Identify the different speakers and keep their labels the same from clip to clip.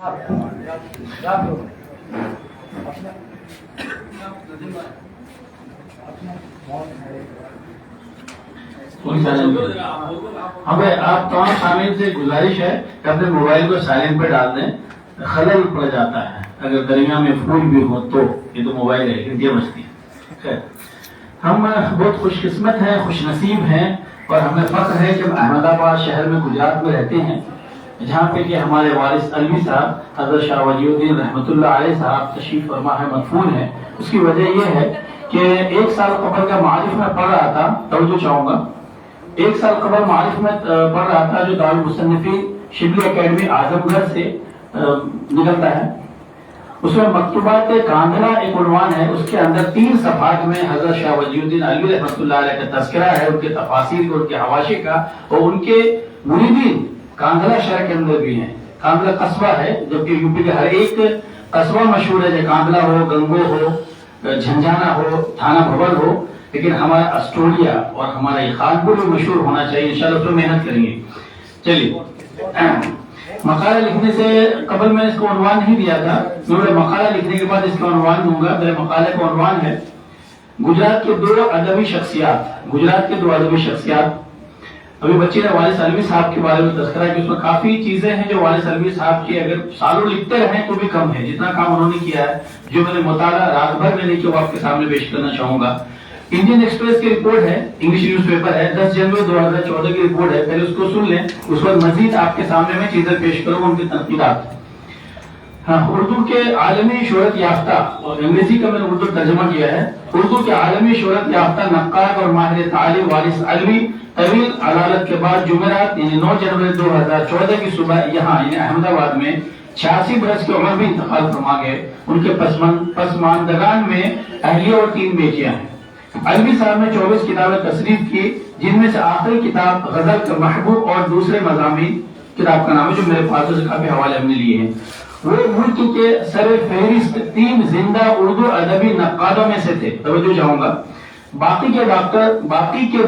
Speaker 1: ہمیں آپ تمام سامعین سے گزارش ہے کہ اپنے موبائل کو سائلنٹ پہ ڈال دیں، خلل پڑ جاتا ہے اگر درمیان میں پھول بھی ہو تو. یہ تو موبائل ہے، انڈیا بستی. ہم بہت خوش قسمت ہیں، خوش نصیب ہیں، اور ہمیں فخر ہے کہ ہم احمد آباد شہر میں گجرات میں رہتے ہیں، جہاں پہ کہ ہمارے وارث علوی صاحب حضرت شاہ ولی الدین رحمۃ اللہ علیہ صاحب تشریف فرما ہے، مدفون ہے. اس کی وجہ یہ ہے کہ 1 سال قبل کا معارف میں پڑھ رہا تھا، توجہ چاہوں گا. 1 سال قبل معارف میں پڑھ رہا تھا جو دارالمصنفین شبلی اکیڈمی اعظم گڑھ سے نکلتا ہے. اس میں مکتوبات کاندھلا ایک عنوان ہے، اس کے اندر 3 صفحات میں حضرت شاہ ولی الدین علوی رحمۃ اللہ علیہ کا تذکرہ ہے، ان کے تفاسیر کا، ان کے حواشی کا، اور ان کے مریدین کاندھلا شہر کے اندر بھی ہیں. کاندھلا قصبہ ہے، جبکہ یوپی کا ہر ایک قصبہ مشہور ہے، جیسے کاندھلا ہو، گنگو ہو، جھنجھانا ہو، تھانہ بھول ہو، لیکن ہمارا اسٹوریا اور ہمارا یہ خانپور بھی مشہور ہونا چاہیے. انشاءاللہ اس میں محنت کریں گے. چلیے، مقالہ لکھنے سے قبل میں اس کو عنوان نہیں دیا تھا، میں مقالہ لکھنے کے بعد اس کا عنوان دوں گا. میرے مقالے کا عنوان ہے گجرات کے 2 ادبی شخصیات. گجرات کے 2 ادبی شخصیات. ابھی بچے نے وارث علوی صاحب کے بارے میں تذکرہ ہے کہ اس میں کافی چیزیں ہیں جو وارث علوی صاحب کی اگر سالوں لکھتے رہیں تو بھی کم ہے. جتنا کام انہوں نے کیا ہے، جو میں نے مطالعہ رات بھر میں نہیں کیا، وہ آپ کے سامنے پیش کرنا چاہوں گا. انڈین ایکسپریس کی رپورٹ ہے، انگلش نیوز پیپر ہے، 10 جنوری 2014 کی رپورٹ ہے. پہلے اس کو سن لیں، اس وقت مزید آپ کے سامنے میں چیزیں پیش کروں گا، ان کی تنقیدات. اردو کے عالمی شہرت یافتہ، اور انگریزی کا میں نے اردو ترجمہ کیا ہے، اردو کے عالمی شہرت یافتہ نقاد اور ماہر تعلیم وارث علوی طویل عدالت کے بعد جمعرات یعنی 9 جنوری 2014 کی صبح یہاں یعنی احمد آباد میں 86 برس کی عمر میں انتقال فرما گئے. ان کے پسماندگان میں اہلیہ اور 3 بیٹیاں ہیں. علوی صاحب نے 24 کتابیں تصنیف کی، جن میں سے آخری کتاب غزل کا محبوب اور دوسرے مضامین کتاب کا نام ہے، جو میرے پاس سے کافی حوالے ہم نے لیے ہیں. وہ ملک کے سر فہرست 3 زندہ اردو ادبی نقادوں میں سے تھے. توجہ چاہوں گا. باقی کے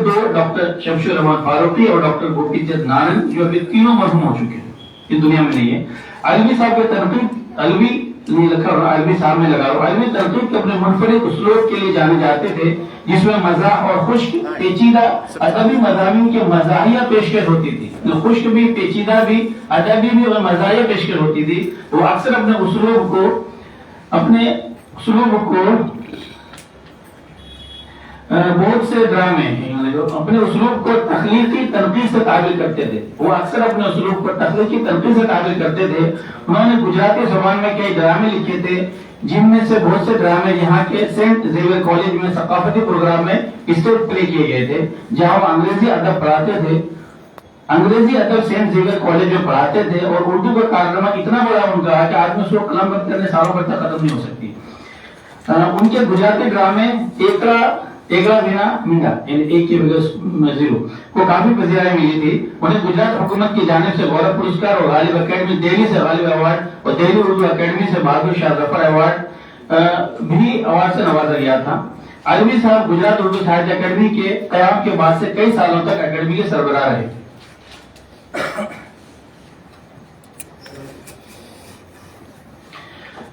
Speaker 1: 2 ڈاکٹر شمشیر الرحمان فاروقی اور ڈاکٹر گوپی چند نارنگ، جو ابھی تینوں مرحوم ہو چکے ہیں، اس دنیا میں نہیں ہے. علوی صاحب کے تنقید علوی نہیں لکھا اور علوی صاحب میں لگا رہا. علوی تنقید کے اپنے منفرد اسلوب کے لیے جانے جاتے تھے، جس میں مزاح اور خشک پیچیدہ ادبی مضامین کے مزاحیہ پیشکش ہوتی تھی. خشک بھی، پیچیدہ بھی، ادبی بھی اور مزاحیہ پیشکش ہوتی تھی. وہ اکثر اپنے اسلوب کو بہت سے ڈرامے اپنے اسلوب کو تخلیقی تنقید سے تعبیر کرتے تھے. وہ اکثر اپنے اسلوب کو تخلیقی تنقید سے تعبیر کرتے تھے. انہوں نے گجراتی زبان میں کئی ڈرامے لکھے تھے، جن میں سے بہت سے ڈرامے یہاں کے سینٹ زیویئر کالج میں ثقافتی پروگرام میں اسٹیج پلے کیے گئے تھے، جہاں وہ انگریزی ادب پڑھاتے تھے. انگریزی ادب سینٹ زیویئر کالج میں پڑھاتے تھے، اور اردو کا کارنامہ اتنا بڑا ان کا ہے کہ آدمی اس کو قلم بند کرنے سالوں بھر تک ختم نہیں ہو سکتی. ان کے گجراتی ڈرامے ایکڑا بینا منڈا یعنی 1 کے بغیر 0 کو کافی پذیرائی ملی تھی. انہیں گجرات حکومت کی جانب سے گورو پرسکار اور غالب اکیڈمی دہلی سے غالب ایوارڈ اور دہلی اردو اکیڈمی سے بہادر شاہ ظفر ایوارڈ سے نوازا گیا تھا. علوی صاحب گجرات اردو ساہتیہ اکیڈمی کے قیام کے بعد سے کئی سالوں تک اکیڈمی کے سربراہ رہے.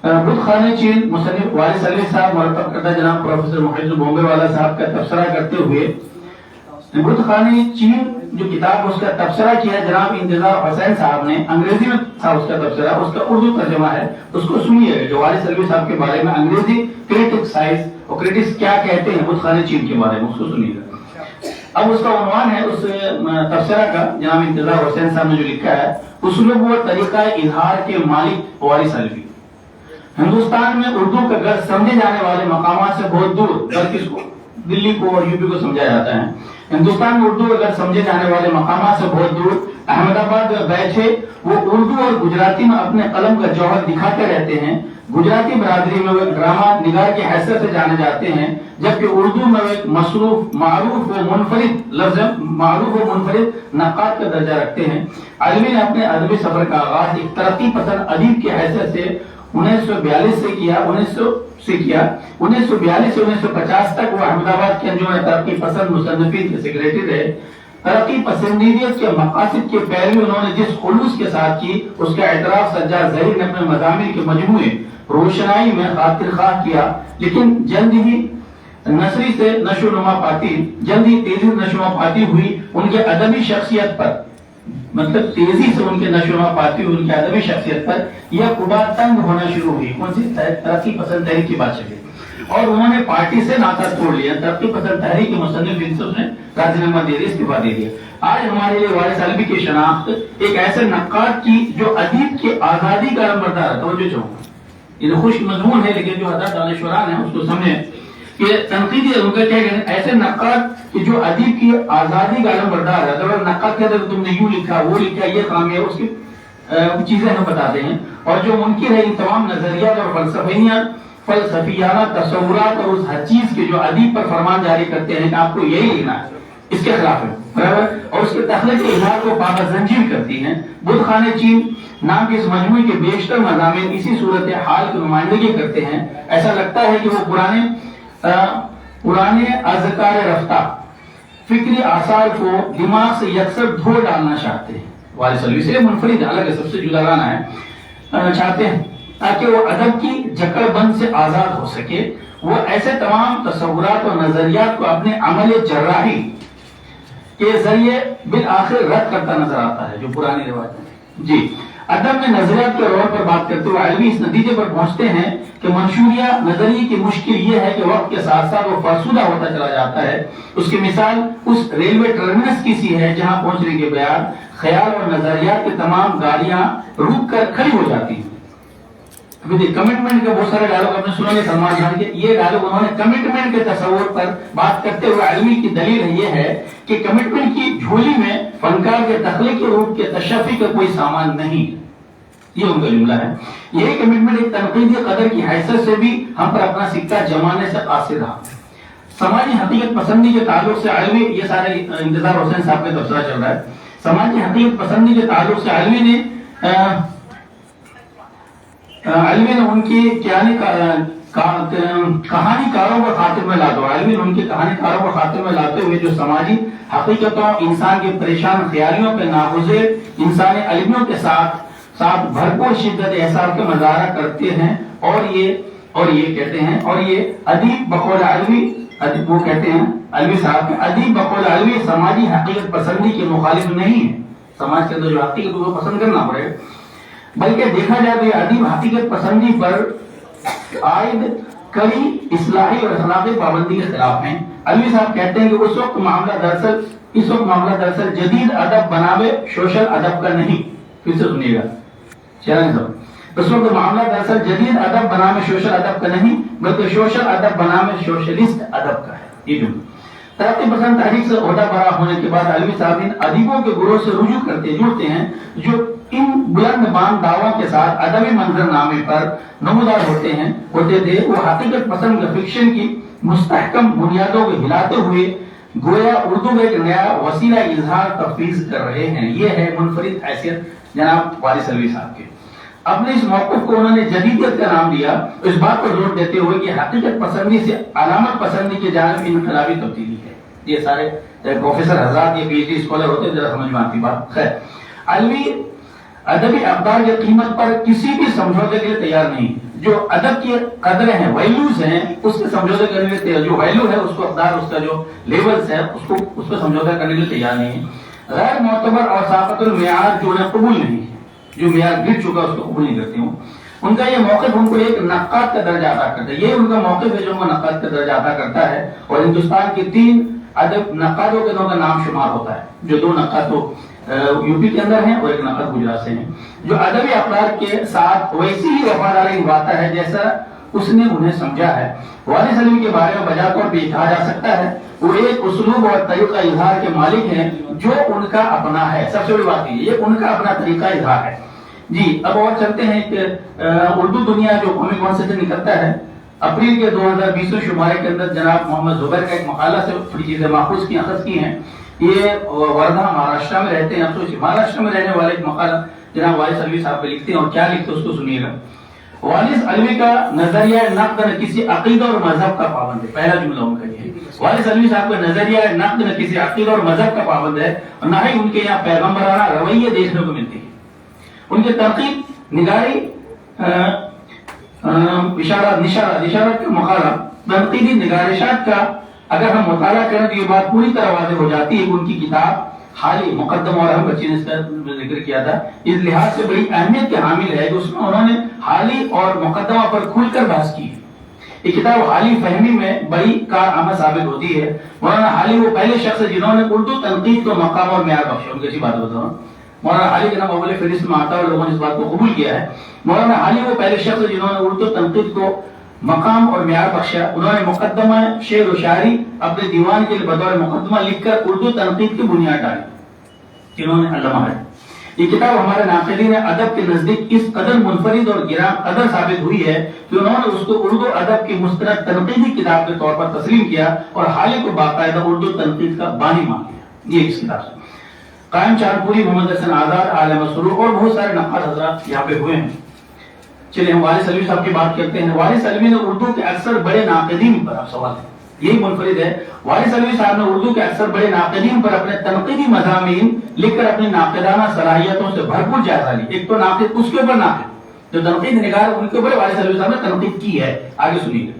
Speaker 1: بدھ خانہ چین مصنف وارث علوی صاحب مرتب کردہ جناب پروفیسر محمد بومبے والا صاحب کا تبصرہ کرتے ہوئے، بدھ خانہ چین جو کتاب اس کا تبصرہ کیا جناب انتظار حسین صاحب نے، انگریزی میں تھا اس کا تبصرہ، اس کا اردو ترجمہ ہے، اس کو سنیے جو وارث علوی صاحب کے بارے میں انگریزی کرٹیسائز اور کرٹکس کیا کہتے ہیں بدھ خانہ چین کے بارے میں، اس کو سنیے گا. اب اس کا عنوان ہے اس تبصرہ کا، جناب انتظار حسین صاحب نے جو لکھا ہے، اسلوب و طریقہ اظہار کے مالک وارث علوی. ہندوستان میں اردو کا غرض سمجھے جانے والے مقامات سے بہت دور، بلکہ اس کو دلی کو اور یوپی کو سمجھا جاتا ہے. ہندوستان میں اردو کا غرض سمجھے جانے والے مقامات سے بہت دور احمد آباد میں بیٹھے وہ اردو اور گجراتی میں اپنے قلم کا جوہر دکھاتے رہتے ہیں. گجراتی برادری میں وہ ایک ڈرامہ نگار کی حیثیت سے جانے جاتے ہیں، جبکہ اردو میں وہ ایک معروف و منفرد نقاد کا درجہ رکھتے ہیں. علوی نے اپنے ادبی سفر کا آغاز ایک ترقی پسند ادیب کی حیثیت سے 1942 سے کیا. 1942 سے 1950 تک وہ احمد آباد کے انجمن ترقی پسند مصنفین کے سیکریٹری رہے.
Speaker 2: ترقی پسندیدیت کے مقاصد کے پیروی انہوں نے جس خلوص کے ساتھ کی اس کا اعتراف سجاد ظہیر نے اپنے مضامین کے مجموعے روشنائی میں خاطر خواہ کیا، لیکن جلد ہی نثری سے نشو و نما پاتی، جلد ہی تیزی سے نشو و نما پاتی ہوئی ان کے ادبی شخصیت پر، مطلب تیزی سے ان کے نشو و نما پاتی ہوئی ان کے ادبی شخصیت پر یہ قبا تنگ ہونا شروع ہوئی۔ کون سی؟ ترقی پسند تحریک کی بات چلی، اور انہوں نے پارٹی سے ناطا توڑ لیا۔ ترقی پسند تحریک کے مصنف انصف نے راجنامہ دے دیا، استعفا دے دیا۔ آج ہمارے لیے وارث علوی کی شناخت ایک ایسے نقاد کی جو ادیب کی آزادی کا علمبردار ہے۔ توجہ چاہوں گا، یہ خوش مضمون ہے لیکن جو حضرت دانشوران ہیں اس کو سمجھیں کہ تنقیدی ان کا کیا کہتے ہیں، ایسے نقاد کہ جو ادیب کی آزادی کا علمبردار ہے۔ اگر نقاد کہتے ہیں تم نے یوں لکھا وہ لکھا یہ کام ہے، اس کی چیزیں ہم بتاتے ہیں، اور جو منکر ہے ان تمام نظریات اور فلسفیانہ تصورات اور اس ہر چیز کے جو ادیب پر فرمان جاری کرتے ہیں کہ آپ کو یہی لکھنا ہے، اس کے خلاف ہے، برابر، اور اس کے تخلیق کے اظہار کو پابند زنجیر کرتی ہیں۔ بدھ خانہ چین نام کے اس مجموعے کے بیشتر مضامین اسی صورتحال کی نمائندگی کرتے ہیں۔ ایسا لگتا ہے کہ وہ پرانے اذکار رفتہ فکری آثار کو دماغ سے یکسر دھو ڈالنا چاہتے ہیں۔ وارث علوی سے منفرد الگ ہے، سب سے جداگانہ ہے، چاہتے ہیں تاکہ وہ ادب کی جکڑ بند سے آزاد ہو سکے۔ وہ ایسے تمام تصورات اور نظریات کو اپنے عمل جراحی کے ذریعے بالآخر رد کرتا نظر آتا ہے، جو پرانی روایت ہے۔ جی، ادب میں نظریات کے رول پر بات کرتے ہوئے علوی اس نتیجے پر پہنچتے ہیں کہ منشوریہ نظریے کی مشکل یہ ہے کہ وقت کے ساتھ ساتھ وہ فرسودہ ہوتا چلا جاتا ہے۔ اس کی مثال اس ریلوے ٹرمینس کی سی ہے جہاں پہنچنے کے بعد خیال اور نظریات کی تمام گاڑیاں رک کر کھڑی ہو جاتی ہیں۔ کمٹمنٹ کے بہت سارے ڈائلاگ آپ نے سنا ہے سلمان خان کے، یہ ڈائلاگ انہوں نے کمٹمنٹ کے تصور پر بات کرتے ہوئے علوی کی دلیل یہ ہے کہ کمٹمنٹ کی جھولی میں فنکار کے تخلیقی روپ کے تشفی کا کوئی سامان نہیں، یہ ان کا جملہ ہے۔ یہی کمٹمنٹ ایک تنقیدی قدر کی حیثیت سے بھی ہم پر اپنا سکہ جمانے سے قاصر رہا۔ سماجی حقیقت پسندی کے تعلق سے علوی، یہ سارے انتظار حسین صاحب کا تبصرہ چل رہا ہے، سماجی حقیقت پسندی کے تعلق سے علوی نے ان کی کہانی کاروں کو خاطر میں لاتے ہوئے، علوی نے ان کی کہانی کاروں کو خاطر میں لاتے ہوئے جو سماجی حقیقتوں، انسان کی پریشان خیالیوں پہ ناگزیر انسانی علمیوں کے ساتھ بھرپور شدت احساس کا مظاہرہ کرتے ہیں، اور یہ کہتے ہیں، اور یہ ادیب بقول علوی، وہ کہتے ہیں علوی صاحب کے ادیب بقول علوی سماجی حقیقت پسندی کے مخالف نہیں ہے۔ سماج کے اندر جو حقیقت کو پسند کرنا پڑے، بلکہ دیکھا جائے تو یہ ادیب حقیقت پسندی پر عائد کئی اصلاحی اور اخلاقی پابندی کے خلاف ہیں۔ علوی صاحب کہتے ہیں کہ اس وقت معاملہ دراصل جدید ادب بناوے سوشل ادب کا نہیں۔ پھر سے سنیے گا، اس وقت معاملہ دراصل جدید ادب بناوے سوشل ادب کا نہیں بلکہ سوشل ادب بناوے سوشلسٹ ادب کا ہے۔ یہ جملہ ترقی پسند تحریک سے عہدہ برا ہونے کے بعد علوی صاحب ان ادیبوں کے گروہ سے رجوع جڑتے ہیں جو ان بلند بان دعووں کے ساتھ ادبی منظر نامے پر نمودار ہوتے تھے۔ وہ حقیقت پسند فکشن کی مستحکم بنیادوں کو ہلاتے ہوئے گویا اردو کا ایک نیا وسیلہ اظہار تفویض کر رہے ہیں۔ یہ ہے منفرد حیثیت جناب وارث علوی صاحب کے۔ اپنے اس موقف کو انہوں نے جدیدیت کا نام دیا، اس بات پر زور دیتے ہوئے کہ حقیقت پسندی سے علامت پسندی کی جانب انقلابی تبدیلی ہے۔ یہ سارے پروفیسر حضرات، یہ پی ایچ ڈی اسکالر ہوتے ہیں، ذرا سمجھ میں آتی بات۔ خیر، علوی ادبی اقدار کی قیمت پر کسی بھی سمجھوتے کے لیے تیار نہیں۔ جو ادب کی قدریں ہیں، ویلیوز ہیں، اس کے سمجھوتے کرنے کے لیے تیار، جو ویلیو ہے اس کو اقدار، اس کا جو لیولز ہے اس کو سمجھوتا کرنے کے لیے تیار نہیں ہے۔ غیر معتبر اور ساقط المعیار جو انہیں قبول نہیں ہے، جو معیار گر چکا اس کو قبول نہیں کرتی ہوں، ان کا یہ موقف ان کو ایک نقاد کا درجہ عطا کرتا ہے۔ یہ ان کا موقف ہے جو ان کو نقاد کا درجہ عطا کرتا ہے، اور ہندوستان کے 3 ادب نقادوں کے کا نام شمار ہوتا ہے، جو 2 نقاد تو یو پی کے اندر ہیں اور ایک نقد گجرات سے ہیں، جو ادبی اقدار کے ساتھ ویسی ہی وفاداری نبھاتا ہے جیسا اس نے انہیں سمجھا ہے۔ وارث علوی کے بارے میں بجا طور پہ کہا جا سکتا ہے وہ ایک اسلوب اور طریقہ اظہار کے مالک ہیں جو ان کا اپنا ہے۔ سب سے بڑی بات یہ ان کا اپنا طریقہ اظہار ہے۔ جی، اب اور چلتے ہیں کہ اردو دنیا جو قومی کونسل سے نکلتا ہے، اپریل کے 2020 شمارے کے اندر جناب محمد زبیر کا ایک مقالہ سے تھوڑی چیزیں ماخوذ کی اخذ کی ہیں۔ یہ وردھا مہاراشٹر میں رہتے ہیں، افسوس مہاراشٹر میں رہنے والے ایک مقالہ جناب وارث علوی صاحب لکھتے ہیں، اور کیا لکھتے ہیں اس کو سنیے گا۔ وارث علوی کا نظریہ نقد نہ کسی عقیدہ اور مذہب کا پابند ہے، پہلا جملہ ان کا یہ ہے۔ وارث علوی صاحب کا نظریہ نقد نہ کسی عقیدہ اور مذہب کا پابند ہے اور نہ ہی ان کے یہاں پیغمبرانہ رویے دیکھنے کو ملتی ہے. ان کے تنقید نگاری اشارات کے مخالف تنقیدی نگارشات کا اگر ہم مطالعہ کریں تو یہ بات پوری طرح واضح ہو جاتی ہے کہ ان کی کتاب حالی مقدمہ اور اہم بچے نے اس کا ذکر کیا تھا اس لحاظ سے بڑی اہمیت کے حامل ہے کہ اس میں انہوں نے حالی اور مقدمہ پر کھل کر بحث کی ہے. یہ کتاب حالی فہمی میں بڑی کارآمد ثابت ہوتی ہے. مولانا حالی وہ پہلے شخص ہے جنہوں نے اردو تنقید کو مقام اور معیار بخشا. ان کی اچھی بات بتاؤں, مولانا حالی کا نام اول فہرست میں آتا ہے اور لوگوں نے اس بات کو قبول کیا ہے. مولانا حالی وہ پہلے شخص ہے جنہوں نے اردو تنقید کو مقام اور معیار بخشا. انہوں نے مقدمہ شعر و شاعری اپنے دیوان کے لیے بطور مقدمہ لکھ کر اردو تنقید کی بنیاد ڈالی, جنہوں نے علامہ ہے. یہ کتاب ہمارے ناقدین ادب کے نزدیک اس قدر منفرد اور گراں قدر ثابت ہوئی ہے کہ انہوں نے اس کو اردو ادب کی مستند تنقیدی کتاب کے طور پر تسلیم کیا اور حالی کو باقاعدہ اردو تنقید کا بانی مان لیا. یہ اس کتاب سے قائم چارپوری, محمد حسن آزاد, عالم سلوک اور بہت سارے نقاد حضرات یہاں پہ ہوئے ہیں. چلیے ہم وارث علوی صاحب کی بات کرتے ہیں. وارث علوی نے اردو کے اکثر بڑے ناقدین پر, اب سوال ہے یہی منفرد ہے, وارث علوی صاحب نے اردو کے اکثر بڑے ناقدین پر اپنے تنقیدی مضامین لکھ کر اپنی ناقدانہ صلاحیتوں سے بھرپور جائزہ لی. ایک تو ناقد اس کے اوپر ناقد جو تنقید نگار ان کے اوپر وارث علوی صاحب نے تنقید کی ہے. آگے سنیے.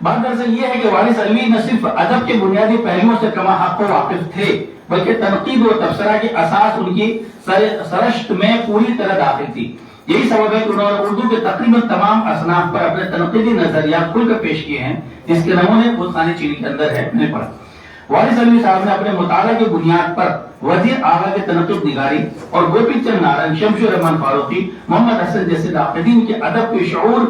Speaker 2: بات دراصل یہ ہے کہ وارث علوی نہ صرف ادب کے بنیادی پہلوؤں سے کما حق و واقف تھے بلکہ تنقید و تبصرہ کی اساس ان کی سرشت میں پوری طرح داخل تھی. یہی سبب ہے کہ انہوں نے اردو کے تقریباً تمام اصناف پر اپنے تنقیدی نظریات کھل کر پیش کیے ہیں, جس کے نمونے خود ثانی چینی کے اندر ہے, میں نے پڑھا. وارث علوی صاحب نے اپنے مطالعہ کی بنیاد پر وزیر اعلیٰ کے تنقید نگاری اور گوپی چند نارنگ, شمس الرحمان فاروقی, محمد حسن جیسے ناقدین کے ادب کے شعور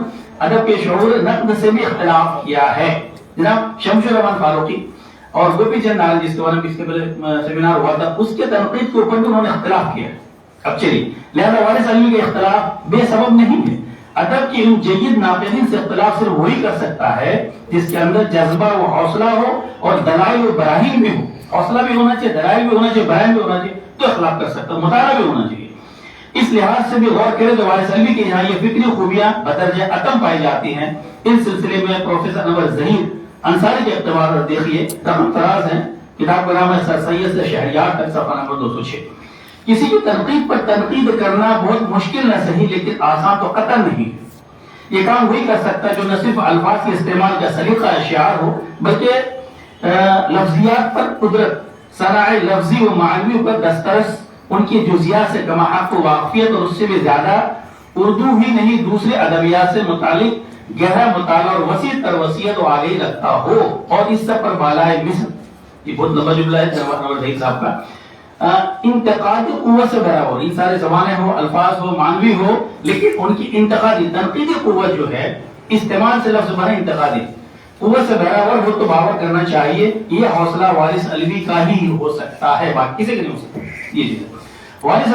Speaker 2: نقد سے بھی اختلاف کیا ہے. جناب شمس الرحمان فاروقی اور گوپی چند نارنگ جس کے بارے میں اس کے پہلے سیمینار ہوا تھا, اس کے تنقید کے اوپر بھی انہوں نے اختلاف کیا ہے. اب چلیے, لہذا وارث علوی کا اختلاف بے سبب نہیں ہے. ادب کے ان جید ناقدین سے اختلاف صرف وہی کر سکتا ہے جس کے اندر جذبہ و حوصلہ ہو اور دلائل و براہین بھی ہو. حوصلہ بھی ہونا چاہیے, دلائل بھی ہونا چاہیے, براہین بھی ہونا چاہیے, تو اختلاف کر سکتا ہے, مطالعہ بھی ہونا چاہیے. اس لحاظ سے بھی غور کریں تو وارث علوی کے یہاں یہ فکری خوبیاں بدرجہ اتم پائی جاتی ہیں. اس سلسلے میں پروفیسر انور ظہیر انصاری کے اقتباسات دیکھیے, رقم فراز ہیں. کتاب کا نام ہے سر سید سے شہریار تک, صفحہ نمبر 206. کسی کی تنقید پر تنقید کرنا بہت مشکل نہ صحیح لیکن آسان تو قطعا نہیں ہے. یہ کام وہی کر سکتا ہے جو نہ صرف الفاظ کے استعمال کا سلیقہ شعار ہو بلکہ لفظیات پر قدرت, صنائع لفظی و معنوی پر دسترس, ان کی جزیات سے کما حق و واقفیت اور اس سے بھی زیادہ اردو ہی نہیں دوسرے ادبیات سے متعلق گہرا مطالعہ اور وسیع تر وسیعت و آگہی رکھتا ہو اور اس سب پر بالائے مثل. یہ بہت لمبا جملہ ہے جناب انور ظہیر صاحب کا. انتقادی قوت سے بھرا ہو, ان سارے زبانیں ہو, الفاظ ہو, معنوی ہو, لیکن ان کی انتقادی تنقیدی قوت جو ہے, استعمال سے لفظ بنا انتقادی قوت سے بھرا ہوا ہو تو باور کرنا چاہیے یہ حوصلہ وارث علوی کا ہی ہو سکتا ہے, باقی کسی کا نہیں ہو سکتا. یہ چیز وارث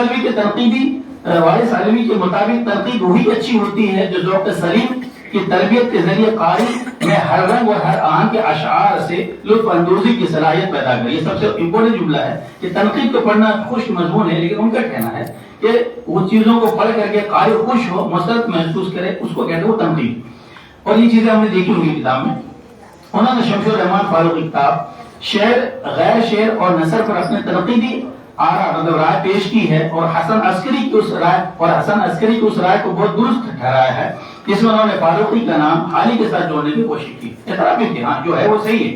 Speaker 2: علوی کے مطابق تنقید وہی اچھی ہوتی ہے جو ذوق سلیم کی تربیت کے ذریعے قاری میں ہر رنگ اور ہر آہنگ کے اشعار سے لطف اندوزی کی صلاحیت پیدا کرے. یہ سب سے امپورٹنٹ جملہ ہے کہ تنقید کو پڑھنا خوش مضمون ہے, لیکن ان کا کہنا ہے کہ وہ چیزوں کو پڑھ کر کے قاری خوش ہو, مسرت محسوس کرے, اس کو کہتے ہیں وہ تنقید. اور یہ چیزیں ہم نے دیکھی ہوئی کتاب میں. انہوں نے شمس الرحمان فاروقی کتاب شعر, غیر شعر اور نثر پر اپنے تنقیدی مطلب رائے پیش کی ہے اور حسن عسکری کی اس رائے کو بہت درست ٹھہرایا ہے, جس میں انہوں نے فاروقی کا نام حالی کے ساتھ جوڑنے کی کوشش کی. اعتراف بھی کیا جو ہے وہ صحیح ہے.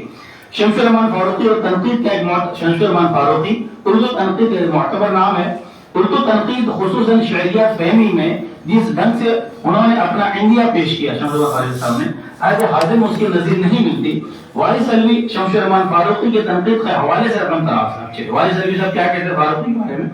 Speaker 2: شمس الرحمان فاروقی اور تنقید کا ایک شمس الرحمان فاروقی اردو تنقید کا معتبر نام ہے. اردو تنقید خصوصاً شعریہ فہمی میں جس ڈھنگ سے انہوں نے اپنا انڈیا پیش کیا شمس الرحمان صاحب نے, آج حاضر اس کی نظیر نہیں ملتی. وارث علوی شمس الرحمان فاروقی کے تنقید کے حوالے سے رقم تراف صاحب. وارث علوی صاحب کیا کہتے ہیں فاروقی کے بارے میں؟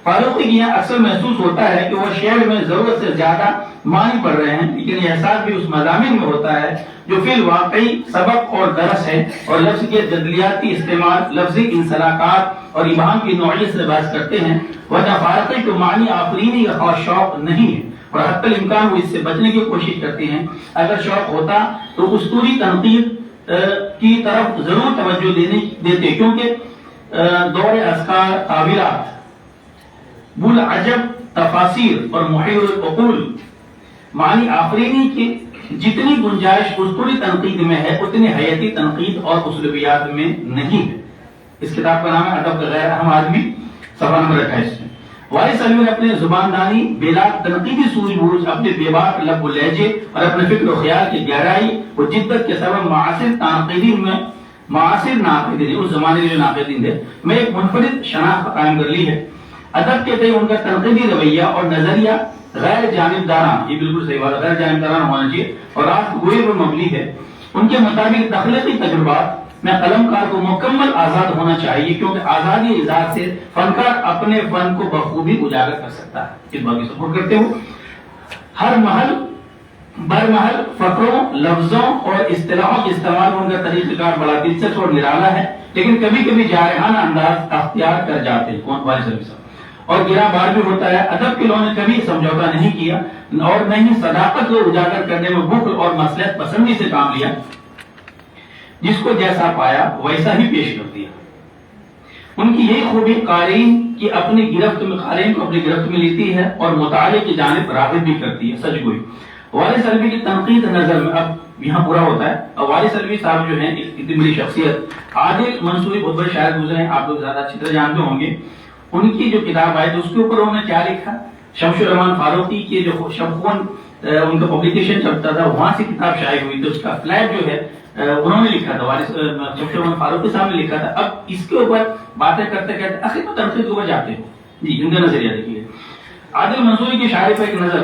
Speaker 2: فاروقی کی یہاں اکثر محسوس ہوتا ہے کہ وہ شعر میں ضرورت سے زیادہ معنی پڑھ رہے ہیں, لیکن یہ احساس بھی اس مضامین میں ہوتا ہے جو فی الواقعی سبق اور درس ہے, اور لفظ کے جدلیاتی استعمال, لفظی انسلاقات اور ابہام کی نوعیت سے بحث کرتے ہیں. ورنہ فاروقی کو معنی آفرینی کا خاص شوق نہیں ہے اور حتی الامکان وہ اس سے بچنے کی کوشش کرتے ہیں. اگر شوق ہوتا تو اسطوری تنقید کی طرف ضرور توجہ دیتے, کیونکہ دور اذکار, تعبیرات, بلعجب تفاسیر اور محیر العقول, معنی آفرینی جتنی گنجائش اسطوری تنقید میں ہے اتنی حیاتی تنقید اور اسلوبیات میں نہیں ہے۔ اس کتاب کا نام ہے ادب کا غیر اہم آدمی، صفحہ نمبر 28 میں۔ وارث علوی نے اپنے زباندانی، بیلاق تنقیدی سوجھ بوجھ، اپنے بے باک لب و لہجے اور اپنے فکر و خیال کی گہرائی و جدت کے سبب معاصر ناقدین، اس زمانے کے جو ناقدین تھے، میں ایک منفرد شناخت قائم کر لی ہے۔ ادب کے تئیں ان کا تنقیدی رویہ اور نظریہ غیر جانبدارانہ، یہ بالکل صحیح بات ہے، غیر جانبدارانہ ہونا چاہیے اور راست گوئی پر مبنی ہے۔ ان کے مطابق تخلیقی تجربات میں قلمکار کو مکمل آزاد ہونا چاہیے، کیونکہ آزادی اظہار سے فنکار اپنے فن کو بخوبی اجاگر کر سکتا ہے۔ اس بات کی سپورٹ کرتے ہو ہر محل برمحل فقروں، لفظوں اور اصطلاحوں کے استعمال ان کا طریقہ کار بڑا دلچسپ اور نرالا ہے، لیکن کبھی کبھی جارحانہ انداز اختیار کر جاتے ہیں، کون وارث علوی صاحب، اور گرا بار بھی ہوتا ہے۔ ادب کے لوگوں نے کبھی سمجھوتا نہیں کیا اور نہ ہی صداقت کو اجاگر کرنے میں بخل اور مصلحت پسندی سے کام لیا، جس کو جیسا پایا ویسا ہی پیش کر دیا۔ ان کی یہی خوبی قارئین کو اپنی گرفت میں لیتی ہے اور مطالعے کی جانب راغب بھی کرتی ہے، سچ گوئی۔ وارث علوی کی تنقید نظر میں اب یہاں پورا ہوتا ہے۔ اب وارث علوی صاحب جو ہیں اتنی بڑی شخصیت، عادل منصوری بہت بڑے شاعر گزرے ہیں، آپ لوگ زیادہ اچھی طرح جانتے ہوں گے۔ ان کی جو کتاب آئی تو اس کے اوپر انہوں نے کیا لکھا، شمس الرحمان فاروقی کے جو شمخون ان کا پبلیکیشن چلتا تھا، وہاں سے کتاب شائع ہوئی تھی، اس کا فلیپ جو ہے انہوں نے لکھا تھا، شمس الرحمان فاروقی صاحب نے لکھا تھا۔ اب اس کے اوپر باتیں کرتے کرتے آخر تو تنقید کے اوپر جاتے ہو جی، ان کا نظریہ دیکھیے۔ عادل منصوری کی شاعری پر ایک نظر،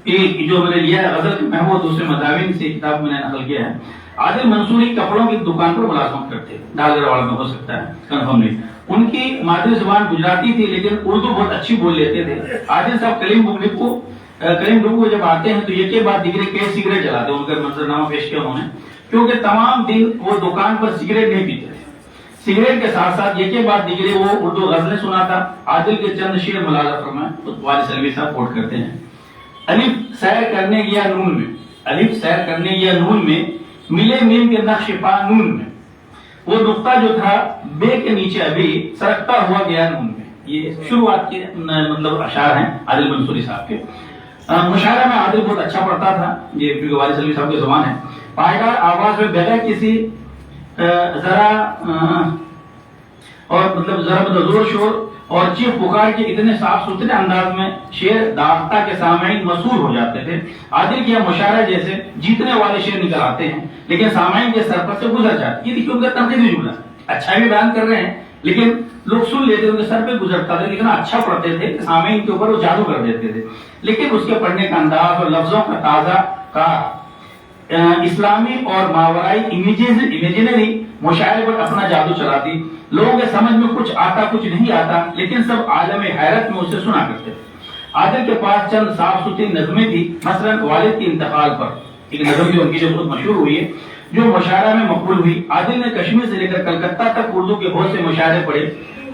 Speaker 2: ایک جو میں نے لیا ہے غزل کے محبوب دوسرے مضامین سے کتاب میں نے نقل کیا ہے۔ عادل منصوری کپڑوں کی دکان پر ملازمت کرتے، ڈالر والا میں ہو سکتا ہے، کنفرم نہیں۔ ان کی مادری زبان گجراتی تھی لیکن اردو بہت اچھی بول لیتے تھے۔ عادل صاحب کلیم ڈبو جب آتے ہیں تو یکے بعد دیگرے کیس سگریٹ جلاتے ہیں، ان کا منظرنامہ پیش کیا انہوں نے، کیونکہ تمام دن وہ دکان پر سگریٹ نہیں پیتے تھے۔ سگریٹ کے ساتھ ساتھ یکے بعد دیگرے وہ اردو غزلیں سناتا۔ عادل کے چند شعر ملاحظہ فرمائیں، وارث علوی صاحب کوٹ کرتے ہیں۔ الف سیر کرنے گیا نون میں ملے میم کے نقش پا نون میں، وہ نقطہ جو تھا بے کے نیچے ابھی سرکتا ہوا گیا نون میں۔ یہ شروعات کے مطلب اشعار ہیں عادل منصوری صاحب کے۔ مشاعرہ میں عادل بہت اچھا پڑھتا تھا، یہ کیونکہ وارث علوی صاحب کی زبان ہے۔ پائیدار آواز میں بغیر کسی ذرا زور شور اور چیخ پکار کے اتنے صاف ستھرے انداز میں شعر داغتا کے سامعین مسحور ہو جاتے تھے۔ عادل کی مشاعرہ جیسے جیتنے والے شعر نکل آتے ہیں لیکن سامعین کے سر پر سے گزر جاتے۔ یہ دیکھیے ان کا تنقیدی جملہ، اچھا بھی بیان کر رہے ہیں لیکن لوگ سن لیتے، ان کے سر پہ گزرتا تھا، لیکن اچھا پڑھتے تھے، سامعین کے اوپر وہ جادو کر دیتے تھے۔ لیکن اس کے پڑھنے کا انداز اور لفظوں کا تازہ کار، اسلامی اور ماورائی امیجنری مشاعرے پر اپنا جادو چلاتی۔ لوگوں کے سمجھ میں کچھ آتا کچھ نہیں آتا لیکن سب عالم حیرت میں اسے سنا کرتے تھے۔ عادل کے پاس چند صاف ستھری نظمیں تھی، مثلا والد کے انتقال پر ایک نظم جو ان کی جو بہت مشہور ہوئی ہے، جو مشاعرہ میں مقبول ہوئی۔ عادل نے کشمیر سے لے کر کلکتہ تک اردو کے بہت سے مشاعرے پڑھے،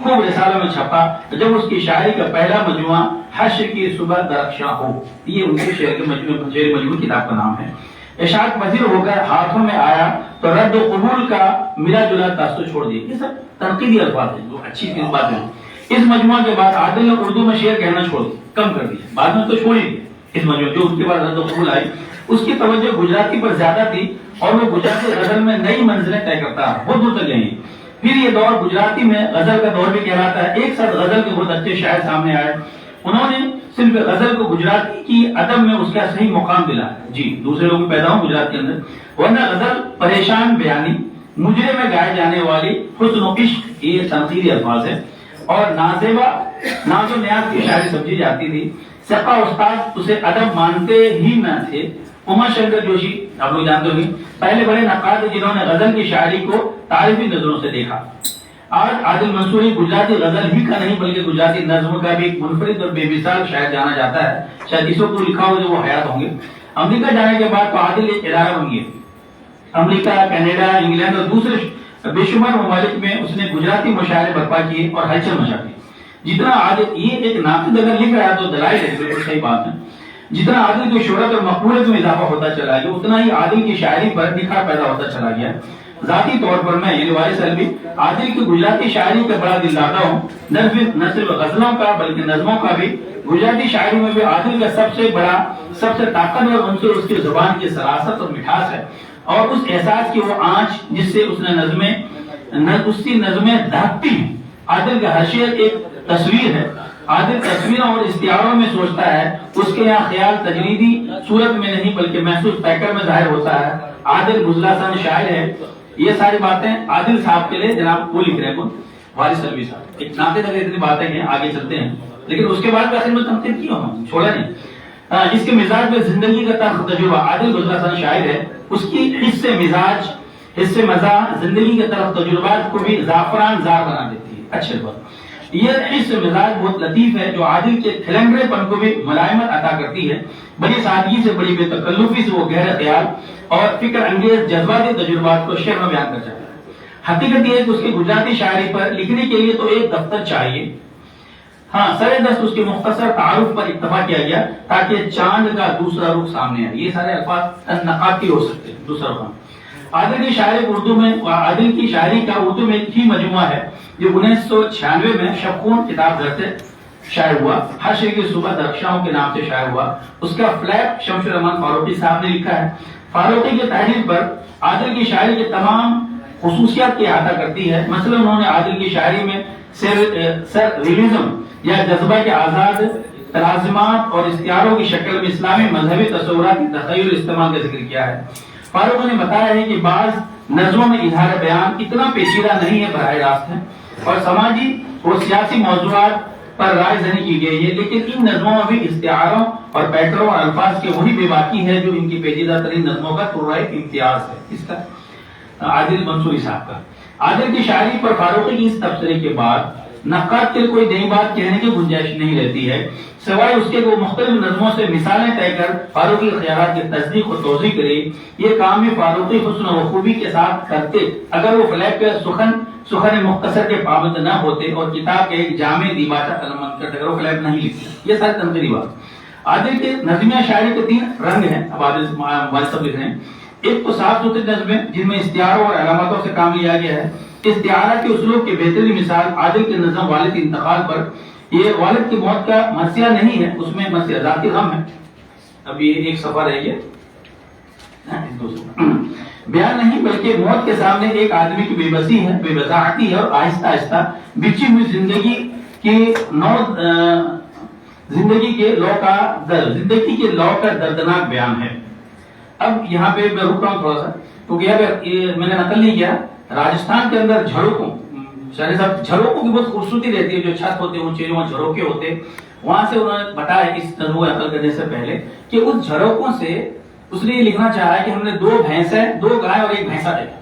Speaker 2: خوب رسالوں میں چھپا۔ جب اس کی شاعری کا پہلا مجموعہ حشر کی صبح درخشاں ہو، یہ ان کے شعر کے مجموعہ کتاب کا نام ہے، اشاعت پذیر ہو کر ہاتھوں میں آیا تو رد و قبول کا ملا جلا تاثر چھوڑ دیا۔ یہ سب تنقیدی الفاظ ہیں جو اچھی باتیں ہیں۔ اس مجموعہ کے بعد عادل نے اردو میں شعر کہنا چھوڑ دیا، کم کر دیا، بعد میں تو چھوڑ ہی دیا۔ اس مجموعہ جو اس کے بعد رد و قبول آئی، اس کی توجہ گجراتی پر زیادہ تھی اور وہ گجراتی غزل میں نئی منزلیں طے کرتا ہے، بہت دور تک گئی۔ پھر یہ دور گجراتی میں غزل کا دور بھی کہلاتا ہے۔ ایک ساتھ غزل کے بہت اچھے شاعر سامنے آئے، انہوں نے صرف غزل کو گجراتی کی ادب میں اس کا صحیح مقام دلا۔ جی دوسرے لوگ پیدا ہوں گجرات کے اندر، ورنہ غزل پریشان بیانی، مجرے میں گائے جانے والی حسن و عشق، یہ تنقیدی الفاظ ہے، اور ناز و نیاز کی شاعری سمجھی جاتی تھی۔ سقا استاد اسے ادب مانتے ہی نہ تھے۔ اما شنکر جوشی آپ لوگ جانتے ہوں، پہلے بڑے نقاد جنہوں نے غزل کی شاعری کو تعریفی نظروں سے دیکھا۔ آج عادل منصوری گجراتی غزل ہی کا نہیں بلکہ گجراتی نظم کا بھی ایک منفرد اور بے مثال شاعر جانا جاتا ہے۔ شاید اس وقت لکھا ہو جو وہ حیات ہوں گے۔ امریکہ جانے کے بعد تو عادل ایک ادارہ بن گیا۔ امریکہ، کینیڈا، انگلینڈ اور دوسرے بے شمار ممالک میں اس نے گجراتی مشاعرے برپا کیے اور ہلچل مچا دی۔ جتنا عادل، یہ ایک ناقد اگر لکھ رہا ہے تو دلائل ہے، بالکل صحیح بات ہے، جتنا عادل کی شہرت اور مقبولیت میں اضافہ ہوتا چلا گیا اتنا ہی عادل کی شاعری پر نکھار پیدا ہوتا چلا گیا۔ ذاتی طور پر میں یعنی وارث علوی عادل کی گجراتی شاعری کا بڑا دل دادا ہوں، نہ صرف غزلوں کا بلکہ نظموں کا بھی۔ گجراتی شاعری میں بھی عادل کا سب سے بڑا سب سے طاقتور عنصر اس کی زبان کی سراست اور مٹھاس ہے، اور اس احساس کی وہ آنچ جس سے اس کی نظمیں دھڑکتی ہیں۔ عادل کا ہر شعر ایک تصویر ہے، عادل تصویروں اور استعاروں میں سوچتا ہے، اس کے یہاں خیال تجریدی صورت میں نہیں بلکہ محسوس پیکر میں ظاہر ہوتا ہے۔ عادل بزلہ سن شاعر ہے۔ یہ ساری باتیں عادل صاحب کے لیے جناب وہ لکھ رہے ہیں وارث علوی صاحب۔ ایک ناطق اگر اتنی باتیں ہیں، آگے چلتے ہیں، لیکن اس کے بعد آخر میں تنقید کیا ہوں، چھوڑا نہیں۔ اس کے مزاج میں زندگی کا تلخ تجربہ، عادل بزلہ سن شاعر ہے، اس کی حصے مزاج زندگی کے تلخ تجربات کو بھی زعفران زار بنا دیتی ہے۔ اچھا بات، یہ حصہ مزاج بہت لطیف ہے جو عادل کے کھلنگڑے پن کو بھی ملائمت عطا کرتی ہے۔ بڑی سادگی سے، بڑی بے تکلفی سے وہ گہرا خیال اور فکر انگیز جذباتی تجربات کو شعر میں بیان کر جاتا ہے۔ حقیقت یہ ہے کہ اس کی گجراتی شاعری پر لکھنے کے لیے تو ایک دفتر چاہیے، ہاں سر دست اس کے مختصر تعارف پر اکتفا کیا گیا تاکہ چاند کا دوسرا رخ سامنے آئے۔ یہ سارے الفاظ نقاطی ہو سکتے ہیں۔ دوسرا رخ عادل کی شاعری اردو میں، عادل کی شاعری کا اردو میں ایک ہی مجموعہ ہے جو 1996 میں شبخون کتاب گھر سے شائع ہوا، ہر شے کی صبح درخشاؤں کے نام سے شائع ہوا۔ اس کا فلیپ شمس الرحمان فاروقی صاحب نے لکھا ہے۔ فاروقی کی تحریر پر عادل کی شاعری کے تمام خصوصیات کی احاطہ کرتی ہے۔ مثلا انہوں نے عادل کی شاعری میں سرریلزم یا جذبہ کے آزاد تلازمات اور استعاروں کی شکل میں اسلامی مذہبی تصورات کی تخیل استعمال کا ذکر کیا ہے۔ فاروق نے بتایا ہے کہ بعض نظموں میں اظہار بیان اتنا پیچیدہ نہیں ہے، براہ راست ہے، اور سماجی اور سیاسی موضوعات پر رائے زنی کی گئی ہے، لیکن ان نظموں میں بھی استعاروں اور پیٹروں اور الفاظ کے وہی بے باکی ہے جو ان کی پیچیدہ ترین نظموں کا ترائے امتیاز ہے۔ اس کا عادل منصوری صاحب کا عادل کی شاعری پر فاروقی کی اس تبصرے کے بعد نقاد کے کوئی نئی بات کہنے کی گنجائش نہیں رہتی ہے، سوائے اس کے وہ مختلف نظموں سے مثالیں طے کر فاروقی خیالات کی تصدیق و توضیح کرے۔ یہ کام بھی فاروقی حسن و خوبی کے ساتھ کرتے اگر وہ فلیپ کے سخن مختصر کے پابند نہ ہوتے اور کتاب کے ایک جامع دیباچہ قلم بند کرتے اگر وہ فلیپ نہیں لکھتے۔ یہ ساری تنقیدی بات۔ عادل کے نظمیہ شاعری کے 3 رنگ ہیں، اب عادل صاحب لکھ رہے ہیں۔ ایک تو صاف ستھری نظمیں جن میں استعاروں اور علامتوں سے کام لیا گیا ہے۔ استعارہ کے اسلوب کی بہترین مثال عادل کے نظم والد کے انتقال پر، یہ والد کی موت کا مرثیہ نہیں ہے، اس میں مرثیہ ذاتی غم ہے۔ اب یہ ایک صفحہ رہ گیا، بیان نہیں بلکہ موت کے سامنے ایک آدمی کی بے بسی ہے، بے وضاحتی ہے، اور آہستہ آہستہ بچھی ہوئی زندگی کے لو کا دردناک بیان ہے۔ اب یہاں پہ میں رک رہا ہوں تھوڑا سا، کیونکہ میں نے نقل نہیں کیا، راجستھان کے اندر جھڑوکوں، شاعر صاحب جھڑوکوں کی بہت خوبصورتی رہتی ہے، جو چھت ہوتے ہیں اونچے وہاں جھڑوکے ہوتے، وہاں سے انہوں نے بتایا اس نظم کو نقل کرنے سے پہلے کہ اس جھڑوکوں سے اس نے یہ لکھنا چاہا ہے کہ ہم نے 2 بھینسیں، 2 گائے اور 1 بھینسا دیکھا۔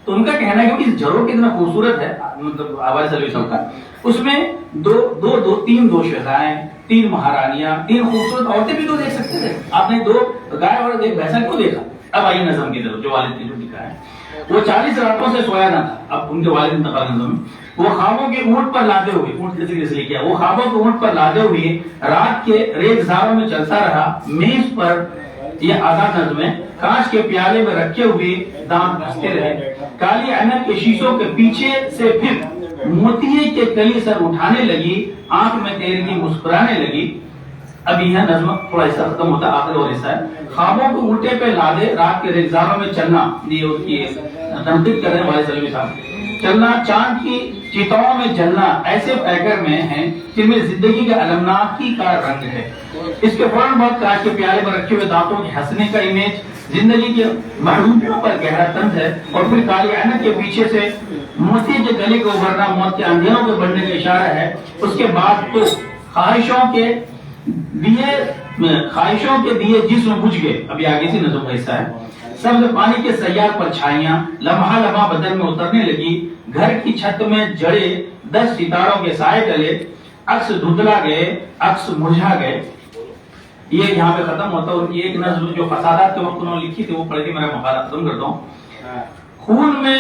Speaker 2: تو ان کا کہنا ہے کہ اس جھڑوکے اتنا خوبصورت ہے، مطلب آواز سروس کا، اس میں 3 شہزائیں، 3 مہارانیاں، 3 خوبصورت عورتیں بھی تو دیکھ سکتے تھے، آپ نے 2 گائے اور 1 بھینسا کیوں دیکھا؟ اب آئیے نظم کی طرف جو والد نے جو لکھا ہے۔ وہ 40 راتوں سے سویا نہ تھا، اب ان کے والد انتقال نظم میں، وہ خوابوں کے اونٹ پر لاتے ہوئے، اونٹ کے ذکر اس لیے کیا، وہ خوابوں کے اونٹ پر لاتے ہوئے رات کے ریگزاروں میں چلتا رہا، میز پر یہ آزاد نظمیں کانچ کے پیالے میں رکھے ہوئے دانت گھستے رہے، کالی عینک کے شیشوں کے پیچھے سے پھر موتیے کے کلی سر اٹھانے لگی، آنکھ میں تیرگی مسکرانے لگی۔ اب یہ نظم تھوڑا حصہ ختم ہوتا، آخر اور حصہ ہے۔ خوابوں کو الٹے پہ لادے رات کے ریگزاروں میں چلنا، یہ اس کی تنقید کر رہے ہیں والد سلمی صاحب، چلنا چاند کی چیتاؤں میں جلنا ایسے پیکر میں ہیں جن میں زندگی کا المناکی کا رنگ ہے۔ اس کے فوراً بعد کانچ کے پیالے پر رکھے ہوئے دانتوں کے ہنسنے کا امیج زندگی کے محرومیوں پر گہرا طنز ہے، اور پھر کالی عینک کے پیچھے سے موتی کے گلے کو ابھرنا موت کے اندھیروں کے بڑھنے کا اشارہ ہے۔ اس کے بعد تو خواہشوں کے دیے جسم بجھ گئے، ابھی آگے سے نظم کا حصہ ہے۔ سبز پانی کے سیار پر چھائیاں لمحہ لمحہ بدن میں اترنے لگی، گھر کی چھت میں جڑے 10 ستاروں کے سائے تلے عکس دھندلا گئے، عکس مرجھا گئے۔ یہ یہاں پہ ختم ہوتا ہے، اور یہ ایک نظم جو فسادات کے وقت انہوں نے لکھی تھی وہ پڑھ کے میرا مقالہ ختم کرتا ہوں۔ خون میں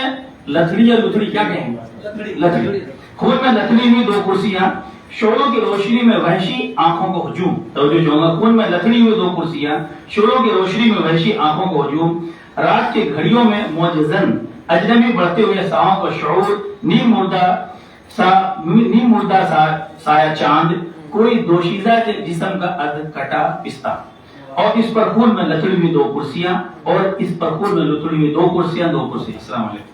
Speaker 2: لتھڑی یا لتھڑی کیا کہیں گے؟ لتھڑی۔ خون میں لتھڑی ہوئی 2 کرسیاں، شوروں کی روشنی میں وحشی آنکھوں کو ہجوم۔ توجہ چاہوں گا، خون میں لتھڑی ہوئی 2 کرسیاں، شوروں کی روشنی میں وحشی آنکھوں کو ہجوم، رات کے گھڑیوں میں معجزن اجنبی بڑھتے ہوئے ساؤں کا شعور، نیم مردہ سایہ چاند، کوئی دوشیزہ کے جسم کا ادھ کٹا پستہ۔ اور اس پر خون میں لتڑی ہوئی 2 کرسیاں، اور اس پر خون میں لتڑی ہوئی 2 کرسیاں، 2 کرسی. السلام علیکم.